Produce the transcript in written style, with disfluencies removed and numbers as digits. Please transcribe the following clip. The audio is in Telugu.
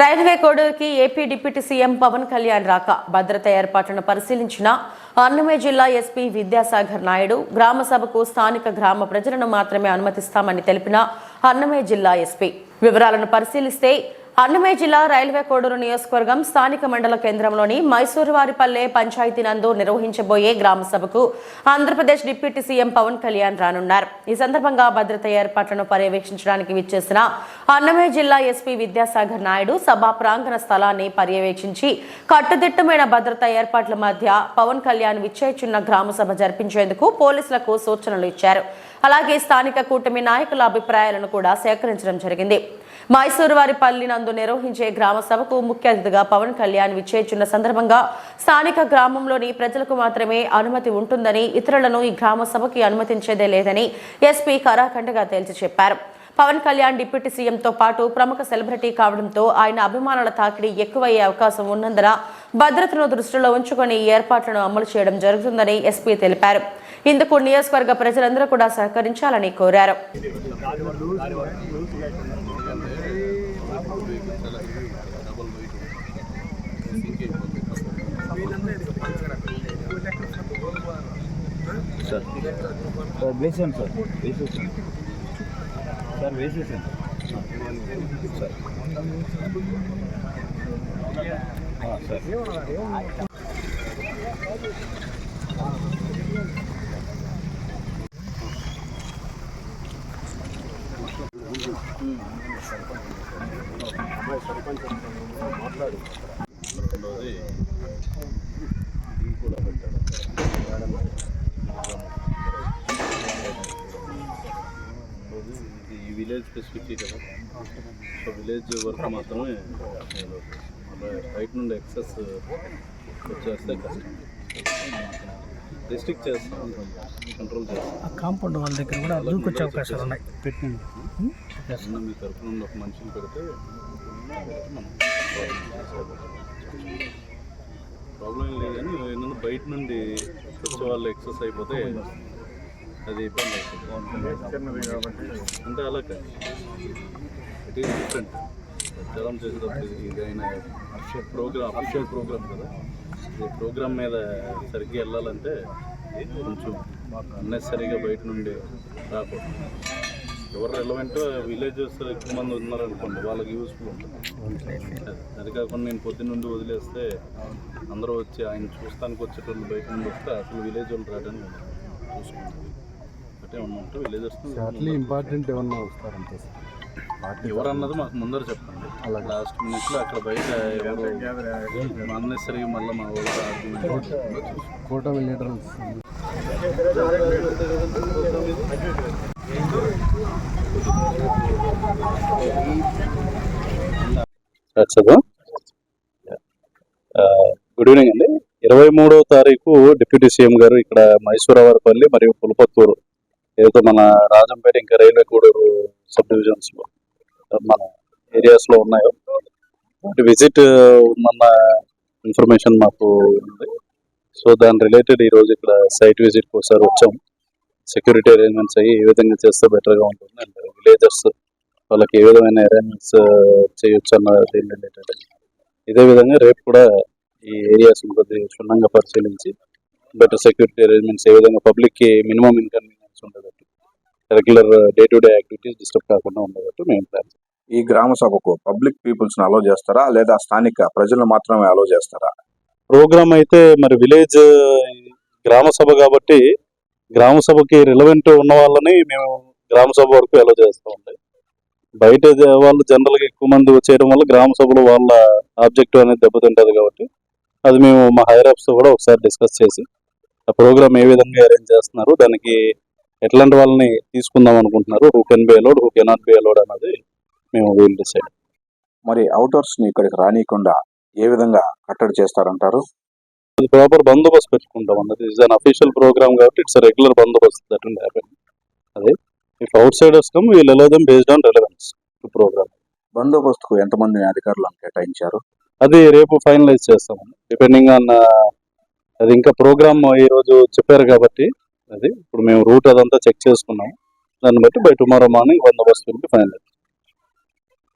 రైల్వే కోడూరుకి AP deputy CM Pawan Kalyan రాక భద్రత ఏర్పాట్లను పరిశీలించిన అన్నమయ్య జిల్లా ఎస్పీ విద్యాసాగర్ నాయుడు గ్రామ సభకు స్థానిక గ్రామ ప్రజలను మాత్రమే అనుమతిస్తామని తెలిపిన అన్నమయ్య జిల్లా ఎస్పీ వివరాలను పరిశీలిస్తే అన్నమయ్య జిల్లా రైల్వే కోడూరు నియోజకవర్గం స్థానిక మండల కేంద్రంలోని మైసూరువారిపల్లె పంచాయతీ నందు నిర్వహించబోయే గ్రామ సభకు ఆంధ్రప్రదేశ్ డిప్యూటీ సీఎం పవన్ కళ్యాణ్ రానున్నారు. ఈ సందర్భంగా భద్రత ఏర్పాట్లను పర్యవేక్షించడానికి విచ్చేసిన అన్నమయ్య జిల్లా ఎస్పీ విద్యాసాగర్ నాయుడు సభా ప్రాంగణ స్థలాన్ని పర్యవేక్షించి కట్టుదిట్టమైన భద్రతా ఏర్పాట్ల మధ్య పవన్ కళ్యాణ్ విచ్చేయుచున్న గ్రామ సభ జరిపించేందుకు పోలీసులకు సూచనలు ఇచ్చారు. అలాగే స్థానిక కూటమి నాయకుల అభిప్రాయాలను కూడా సేకరించడం జరిగింది. మైసూరువారిపల్లి నందు నిర్వహించే గ్రామ సభకు ముఖ్య అతిథిగా పవన్ కళ్యాణ్ విచ్చేయుచున్న సందర్భంగా స్థానిక గ్రామంలోని ప్రజలకు మాత్రమే అనుమతి ఉంటుందని, ఇతరులను ఈ గ్రామ సభకి అనుమతించేదే లేదని ఎస్పీ కరాఖండగా తేల్చి చెప్పారు. పవన్ కళ్యాణ్ డిప్యూటీ సీఎంతో పాటు ప్రముఖ సెలబ్రిటీ కావడంతో ఆయన అభిమానుల తాకిడి ఎక్కువయ్యే అవకాశం ఉన్నందున భద్రతను దృష్టిలో ఉంచుకొని ఏర్పాట్లను అమలు చేయడం జరుగుతుందని ఎస్పీ తెలిపారు. ఇందుకు నియోజకవర్గ ప్రజలందరూ కూడా సహకరించాలని కోరారు. ఈ విలేజ్ స్పెసిఫిక్ కదా, సో విలేజ్ వర్క్ మాత్రమే బయట నుండి ఎక్సెస్ వచ్చేస్తే కష్టం. రిస్ట్రిక్ట్ చేస్తాం, కంట్రోల్ చేస్తాం. కాంపౌండ్ వాళ్ళ దగ్గర కూడా దూకొచ్చే అవకాశాలు ఉన్నాయి. పెట్టండి మీ తరఫు నుండి ఒక మనిషిని పెడితే మనం ప్రాబ్లం ఏం లేదు. కానీ ఏంటంటే బయట నుండి వచ్చే వాళ్ళు ఎక్సెస్ అయిపోతే అది ఇబ్బంది అవుతుంది. అంటే అలా కాదు, ఇట్ ఈస్ డిఫరెంట్. ప్రచారం చేసేటప్పుడు ఇదైనా అఫిషియల్ ప్రోగ్రామ్ కదా, ఈ ప్రోగ్రామ్ మీద సరిగ్గా వెళ్ళాలంటే కొంచెం అన్నెసరీగా బయట నుండి రాకూడదు. ఎవరు రెలవెంట్ విలేజెస్ ఎక్కువ మంది ఉన్నారనుకోండి, వాళ్ళకి యూస్ఫుల్ ఉంటుంది. అది కాకుండా నేను పొద్దున్న నుండి వదిలేస్తే అందరూ వచ్చి ఆయన చూస్తానికి వచ్చేటప్పుడు బయట నుండి వస్తే అసలు విలేజ్ వాళ్ళు రావడానికి చూసుకుంటాం. అంటే ఉన్నట్టు విలేజెస్ ఇంపార్టెంట్ ఏమన్నా వస్తారంటే ఎవరన్నది మాకు ముందర చెప్పండి. అలా లాస్ట్ మినిట్లో అక్కడ బయట ఎవరు అన్నెసరీ మళ్ళీ మా వాళ్ళు కూటమి లీడర్ గుడ్ ఈవినింగ్ అండి. 23వ తారీఖు డిప్యూటీ సీఎం గారు ఇక్కడ మైసూరువారిపల్లి మరియు పులపత్తూరు ఏదైతే మన రాజంపేట ఇంకా రైల్వే కోడూరు సబ్ డివిజన్స్లో మన ఏరియాస్లో ఉన్నాయో వాటి విజిట్ ఉందన్న ఇన్ఫర్మేషన్ మాకు ఉంది. సో దాని రిలేటెడ్ ఈరోజు ఇక్కడ సైట్ విజిట్కి ఒకసారి వచ్చాం. సెక్యూరిటీ అరేంజ్మెంట్స్ అయ్యి ఏ విధంగా చేస్తే బెటర్గా ఉంటుంది అండ్ విలేజర్స్ వాళ్ళకి ఏ విధమైన అరేంజ్మెంట్స్ చేయొచ్చు అన్న దీని రిలేటెడ్. ఇదే విధంగా రేపు కూడా ఈ ఏరియాస్ కొద్దిగా క్షుణ్ణంగా పరిశీలించి బెటర్ సెక్యూరిటీ అరేంజ్మెంట్స్ ఏ విధంగా పబ్లిక్కి మినిమం ఇన్కన్వీనియన్స్ ఉండేటట్టు, regular day to day activities disturb కాకుండా ఉండేటట్టు మేము ప్లాన్. ఈ గ్రామ సభకు పబ్లిక్ పీపుల్స్ ని అలో చేస్తారా లేదా స్థానిక ప్రజలను మాత్రమే అలో చేస్తారా? ప్రోగ్రామ్ అయితే మరి విలేజ్ గ్రామ సభ కాబట్టి గ్రామ సభకి రిలవెంట్ ఉన్న వాళ్ళని మేము గ్రామ సభ వరకు అలో చేస్తూ ఉంటాయి. బయట వాళ్ళు జనరల్గా ఎక్కువ మంది వచ్చేయడం వల్ల గ్రామ సభలో వాళ్ళ ఆబ్జెక్టివ్ అనేది దెబ్బతింటుంది కాబట్టి అది మేము మా హైయర్ అప్స్తో కూడా ఒకసారి డిస్కస్ చేసి ఆ ప్రోగ్రామ్ ఏ విధంగా అరేంజ్ చేస్తున్నారు, దానికి ఎట్లాంటి వాళ్ళని తీసుకుందాం అనుకుంటున్నారు, who can be allowed, who cannot be allowed అన్నది మేము వీల్ డిసైడ్. మరి అవుటర్స్ ని ఇక్కడికి రానియకుండా ఏ విధంగా కట్టడి చేస్తారంటారు? ప్రాపర్ బందోబస్తు పెట్టుకుంటాం అన్నది. ఇట్స్ అన్ అఫీషియల్ ప్రోగ్రామ్ కాబట్టి ఇట్స్ రెగ్యులర్ బందోబస్తు దట్ విల్ హ్యాపెన్. అదే if outsiders come we'll allow them based on relevance to programme. బందోబస్తుకు ఎంతమంది అధికారులను కేటాయించారు? అది రేపు ఫైనలైజ్ చేస్తామండి, డిపెండింగ్ ఆన్ అది ఇంకా ప్రోగ్రామ్ ఈ రోజు చెప్పారు కాబట్టి అది ఇప్పుడు మేము రూట్ అదంతా చెక్ చేసుకున్నాం. దాన్ని బట్టి బై టుమారో మార్నింగ్ బందోబస్తు ఫైనలైజ్.